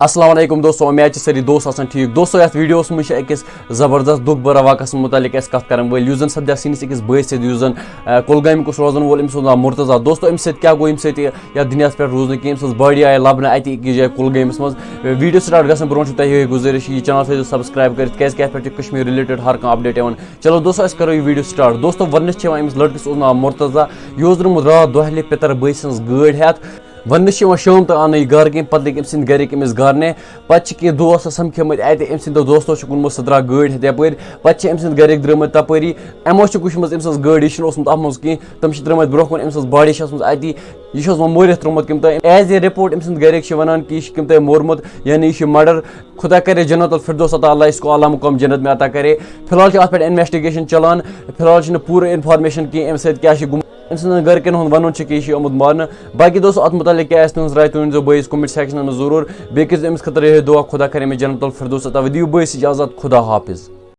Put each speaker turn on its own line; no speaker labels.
अस्सलाम वालेकुम दोस्तों, उम्मीद सारी दोस्त आसान ठीक। दोस्तों यथ वीडियो में अकिस जबरदस्त दुख भरा वाकस मुतालिक कत कर वल जन सपदा सैनिस अकिस बस सत कुलगाम रोजन वोल अम्स नाव मुर्तजा। दोस्तों अम्स क्या गो अम्स या दुनिया पे रूज नी बॉडी आई लबन अत जाए कुलगामस मज। वीडियो स्टार्ट गसन ब्रो तुम गुजारिश यह चैनल थो सब्सक्राइब कर कश्मीर रिलेटेड हर कह अपडेट आन। चलो दोस्तों अस करो यह वीडियो स्टार्ट। दोस्तों वन अम्स लड़कस नाव मुर्तजा। यह द्रुमुत रात दोहले पितर बई सज गाड़ हेत वन शाम तो आन गर कह पे अम सद गरिक अमिस गारने पे कह दोस्त समखिमत अत अम सद दोस्तों कुनमुत सह द्रा गाड़ हेत यप पे अम सद गरिक द्रमत तपरी यमो वुचम अम सज गाड़ यह अत मज कह तम द्रमत ब्रो कुन अम बॉडी अत यह वो मोरित त्रोमुत कम तम एज ए रिपोर्ट अम सद गरिक वन कि यह कम तम मोरमुत यानी यह मर्डर। खुदा करे जन्नत फिरदौस अता अल्लाह इसको आला मुकाम जन्नत में अता करे। फिलहाल अत पे इन्वेस्टिगेशन चलान। फिलहाल पूरा इन्फॉर्मेशन कह अम क्या अम सद गरकन वन कि यह आमुत मारन। बाकी दोस्तों अत मुतालिक क्या तुज राय तुन बस कमेंट सेक्शन में जरूर। बेस अमिस खतर दुआ खुदा करे जन्नत फिरदौस अता। दियो बस इजाजत। खुदा हाफिज।